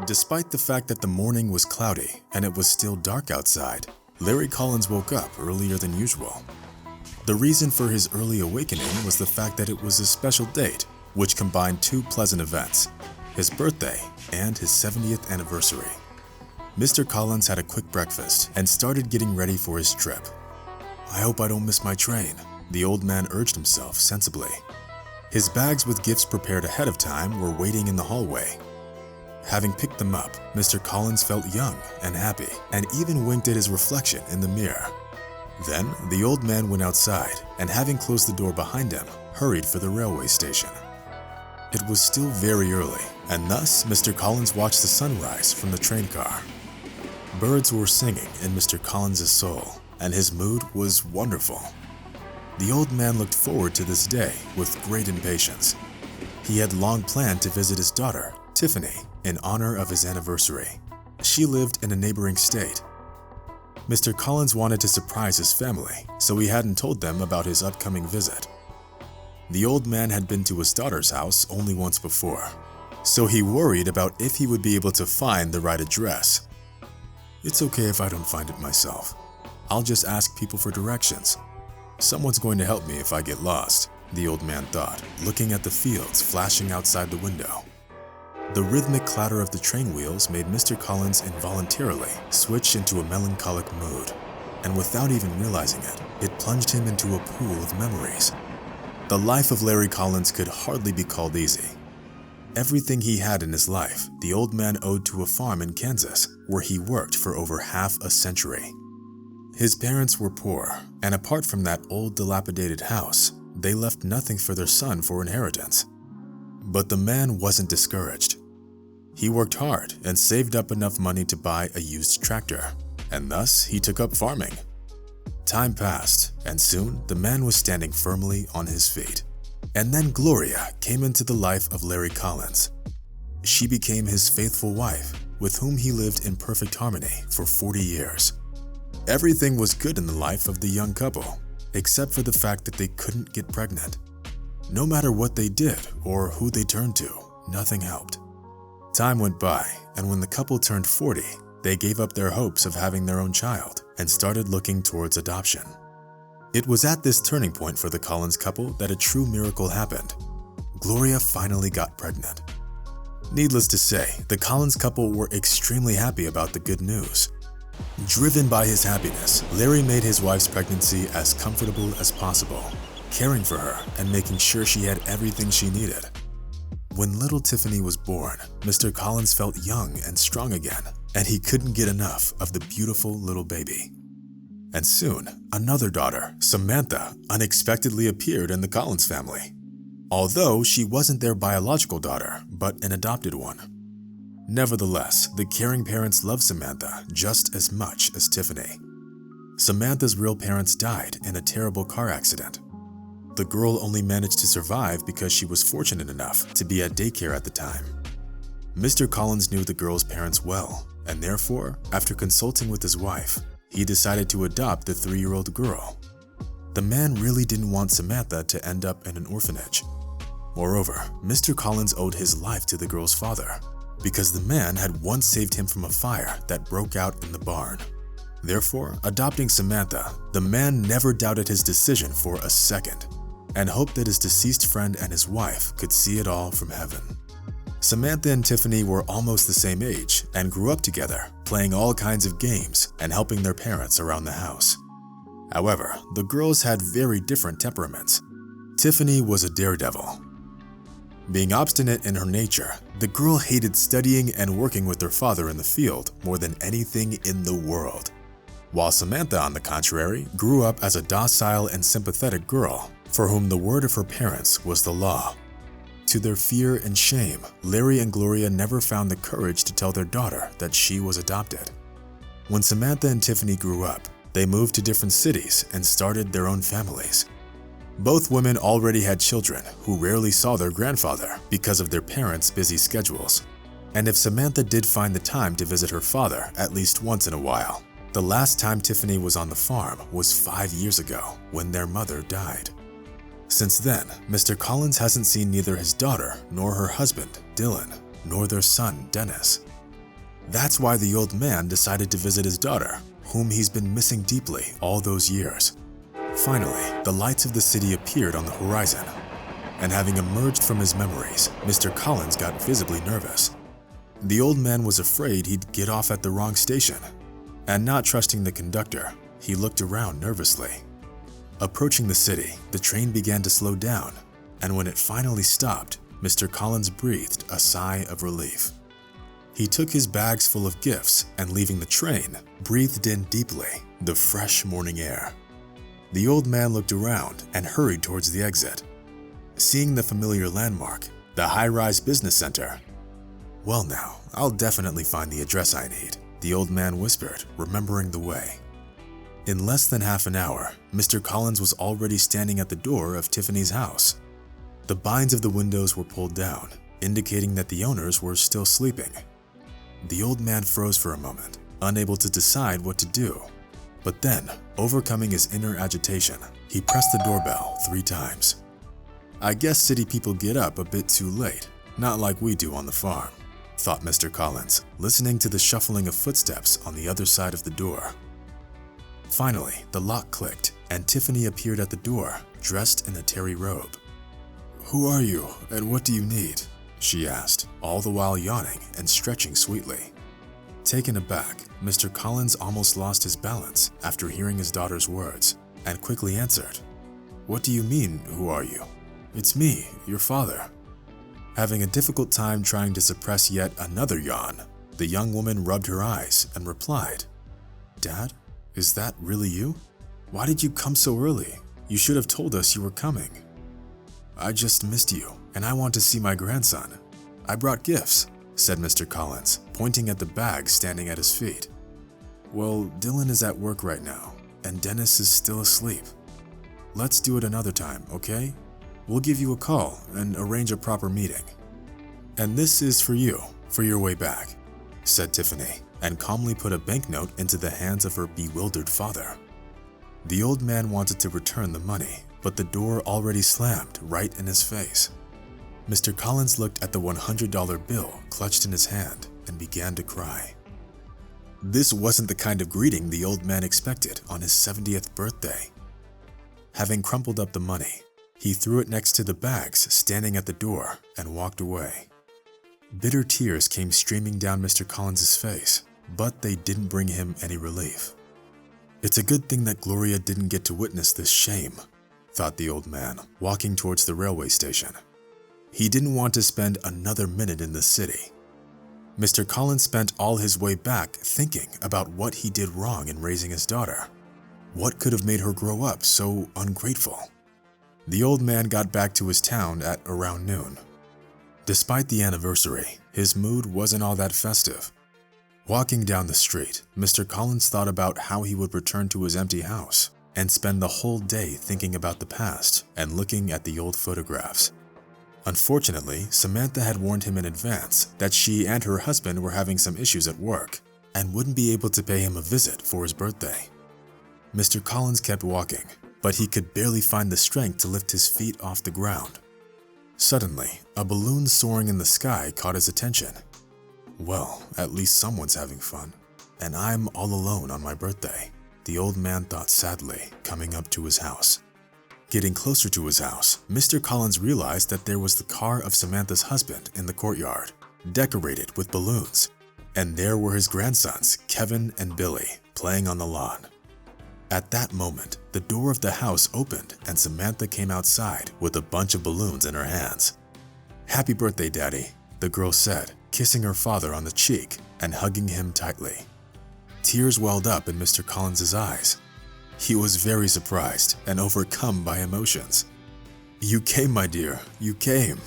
Despite the fact that the morning was cloudy and it was still dark outside, Larry Collins woke up earlier than usual. The reason for his early awakening was the fact that it was a special date, which combined two pleasant events: his birthday and his 70th anniversary. Mr. Collins had a quick breakfast and started getting ready for his trip. "I hope I don't miss my train," the old man urged himself sensibly. His bags with gifts prepared ahead of time were waiting in the hallway. Having picked them up, Mr. Collins felt young and happy, and even winked at his reflection in the mirror. Then, the old man went outside, and having closed the door behind him, hurried for the railway station. It was still very early, and thus Mr. Collins watched the sunrise from the train car. Birds were singing in Mr. Collins' soul, and his mood was wonderful. The old man looked forward to this day with great impatience. He had long planned to visit his daughter, Tiffany, in honor of his anniversary. She lived in a neighboring state. Mr. Collins wanted to surprise his family, so he hadn't told them about his upcoming visit. The old man had been to his daughter's house only once before, so he worried about if he would be able to find the right address. "It's okay if I don't find it myself. I'll just ask people for directions. Someone's going to help me if I get lost," the old man thought, looking at the fields flashing outside the window. The rhythmic clatter of the train wheels made Mr. Collins involuntarily switch into a melancholic mood, and without even realizing it, it plunged him into a pool of memories. The life of Larry Collins could hardly be called easy. Everything he had in his life, the old man owed to a farm in Kansas, where he worked for over half a century. His parents were poor, and apart from that old dilapidated house, they left nothing for their son for inheritance. But the man wasn't discouraged. He worked hard and saved up enough money to buy a used tractor, and thus he took up farming. Time passed, and soon the man was standing firmly on his feet. And then Gloria came into the life of Larry Collins. She became his faithful wife, with whom he lived in perfect harmony for 40 years. Everything was good in the life of the young couple, except for the fact that they couldn't get pregnant. No matter what they did or who they turned to, nothing helped. Time went by, and when the couple turned 40, they gave up their hopes of having their own child and started looking towards adoption. It was at this turning point for the Collins couple that a true miracle happened. Gloria finally got pregnant. Needless to say, the Collins couple were extremely happy about the good news. Driven by his happiness, Larry made his wife's pregnancy as comfortable as possible, caring for her and making sure she had everything she needed. When little Tiffany was born, Mr. Collins felt young and strong again, and he couldn't get enough of the beautiful little baby. And soon, another daughter, Samantha, unexpectedly appeared in the Collins family. Although she wasn't their biological daughter, but an adopted one. Nevertheless, the caring parents loved Samantha just as much as Tiffany. Samantha's real parents died in a terrible car accident. The girl only managed to survive because she was fortunate enough to be at daycare at the time. Mr. Collins knew the girl's parents well, and therefore, after consulting with his wife, he decided to adopt the 3-year-old girl. The man really didn't want Samantha to end up in an orphanage. Moreover, Mr. Collins owed his life to the girl's father, because the man had once saved him from a fire that broke out in the barn. Therefore, adopting Samantha, the man never doubted his decision for a second, and hoped that his deceased friend and his wife could see it all from heaven. Samantha and Tiffany were almost the same age and grew up together, playing all kinds of games and helping their parents around the house. However, the girls had very different temperaments. Tiffany was a daredevil. Being obstinate in her nature, the girl hated studying and working with her father in the field more than anything in the world. While Samantha, on the contrary, grew up as a docile and sympathetic girl, for whom the word of her parents was the law. To their fear and shame, Larry and Gloria never found the courage to tell their daughter that she was adopted. When Samantha and Tiffany grew up, they moved to different cities and started their own families. Both women already had children who rarely saw their grandfather because of their parents' busy schedules. And if Samantha did find the time to visit her father at least once in a while, the last time Tiffany was on the farm was 5 years ago when their mother died. Since then, Mr. Collins hasn't seen neither his daughter nor her husband, Dylan, nor their son, Dennis. That's why the old man decided to visit his daughter, whom he's been missing deeply all those years. Finally, the lights of the city appeared on the horizon, and having emerged from his memories, Mr. Collins got visibly nervous. The old man was afraid he'd get off at the wrong station, and not trusting the conductor, he looked around nervously. Approaching the city, the train began to slow down, and when it finally stopped, Mr. Collins breathed a sigh of relief. He took his bags full of gifts and, leaving the train, breathed in deeply the fresh morning air. The old man looked around and hurried towards the exit. Seeing the familiar landmark, the high-rise business center. "Well now, I'll definitely find the address I need," the old man whispered, remembering the way. In less than half an hour, Mr. Collins was already standing at the door of Tiffany's house. The blinds of the windows were pulled down, indicating that the owners were still sleeping. The old man froze for a moment, unable to decide what to do. But then, overcoming his inner agitation, he pressed the doorbell 3 times. "I guess city people get up a bit too late, not like we do on the farm," thought Mr. Collins, listening to the shuffling of footsteps on the other side of the door. Finally, the lock clicked, and Tiffany appeared at the door, dressed in a terry robe. "Who are you, and what do you need?" she asked, all the while yawning and stretching sweetly. Taken aback, Mr. Collins almost lost his balance after hearing his daughter's words, and quickly answered, "What do you mean, who are you? It's me, your father." Having a difficult time trying to suppress yet another yawn, the young woman rubbed her eyes and replied, "Dad? Is that really you? Why did you come so early? You should have told us you were coming." "I just missed you, and I want to see my grandson. I brought gifts," said Mr. Collins, pointing at the bag standing at his feet. "Well, Dylan is at work right now, and Dennis is still asleep. Let's do it another time, okay? We'll give you a call and arrange a proper meeting. And this is for you, for your way back," said Tiffany, and calmly put a banknote into the hands of her bewildered father. The old man wanted to return the money, but the door already slammed right in his face. Mr. Collins looked at the $100 bill clutched in his hand and began to cry. This wasn't the kind of greeting the old man expected on his 70th birthday. Having crumpled up the money, he threw it next to the bags standing at the door and walked away. Bitter tears came streaming down Mr. Collins's face, but they didn't bring him any relief. "It's a good thing that Gloria didn't get to witness this shame," thought the old man, walking towards the railway station. He didn't want to spend another minute in the city. Mr. Collins spent all his way back thinking about what he did wrong in raising his daughter. What could have made her grow up so ungrateful? The old man got back to his town at around noon. Despite the anniversary, his mood wasn't all that festive. Walking down the street, Mr. Collins thought about how he would return to his empty house and spend the whole day thinking about the past and looking at the old photographs. Unfortunately, Samantha had warned him in advance that she and her husband were having some issues at work and wouldn't be able to pay him a visit for his birthday. Mr. Collins kept walking, but he could barely find the strength to lift his feet off the ground. Suddenly, a balloon soaring in the sky caught his attention. Well, at least someone's having fun, and I'm all alone on my birthday, the old man thought sadly, coming up to his house. Getting closer to his house, Mr. Collins realized that there was the car of Samantha's husband in the courtyard, decorated with balloons, and there were his grandsons, Kevin and Billy, playing on the lawn. At that moment, the door of the house opened and Samantha came outside with a bunch of balloons in her hands. "Happy birthday, Daddy," the girl said, kissing her father on the cheek and hugging him tightly. Tears welled up in Mr. Collins's eyes. He was very surprised and overcome by emotions. "You came, my dear, you came.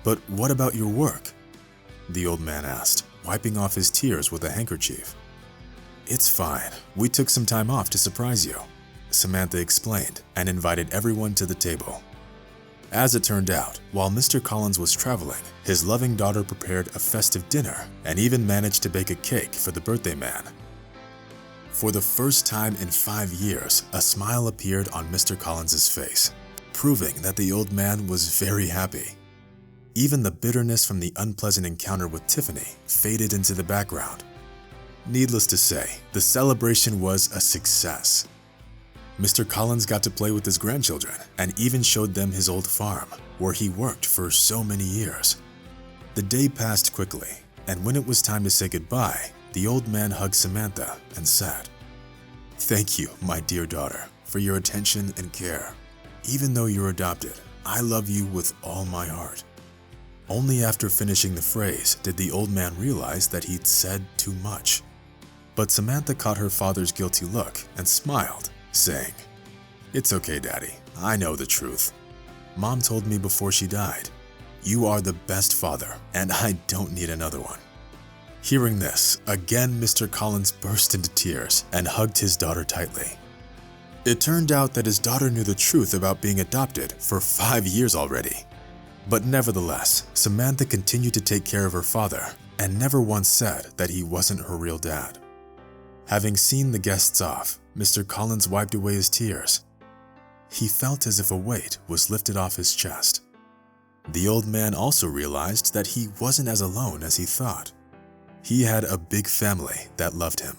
But what about your work?" the old man asked, wiping off his tears with a handkerchief. "It's fine. We took some time off to surprise you," Samantha explained and invited everyone to the table. As it turned out, while Mr. Collins was traveling, his loving daughter prepared a festive dinner and even managed to bake a cake for the birthday man. For the first time in 5 years, a smile appeared on Mr. Collins's face. proving that the old man was very happy. Even the bitterness from the unpleasant encounter with Tiffany faded into the background. Needless to say, the celebration was a success. Mr. Collins got to play with his grandchildren and even showed them his old farm, where he worked for so many years. The day passed quickly, and when it was time to say goodbye, the old man hugged Samantha and said, "Thank you, my dear daughter, for your attention and care. Even though you're adopted, I love you with all my heart." Only after finishing the phrase did the old man realize that he'd said too much. But Samantha caught her father's guilty look and smiled, saying, "It's okay, Daddy. I know the truth. Mom told me before she died, you are the best father, and I don't need another one." Hearing this, again Mr. Collins burst into tears and hugged his daughter tightly. It turned out that his daughter knew the truth about being adopted for 5 years already. But nevertheless, Samantha continued to take care of her father and never once said that he wasn't her real dad. Having seen the guests off, Mr. Collins wiped away his tears. He felt as if a weight was lifted off his chest. The old man also realized that he wasn't as alone as he thought. He had a big family that loved him.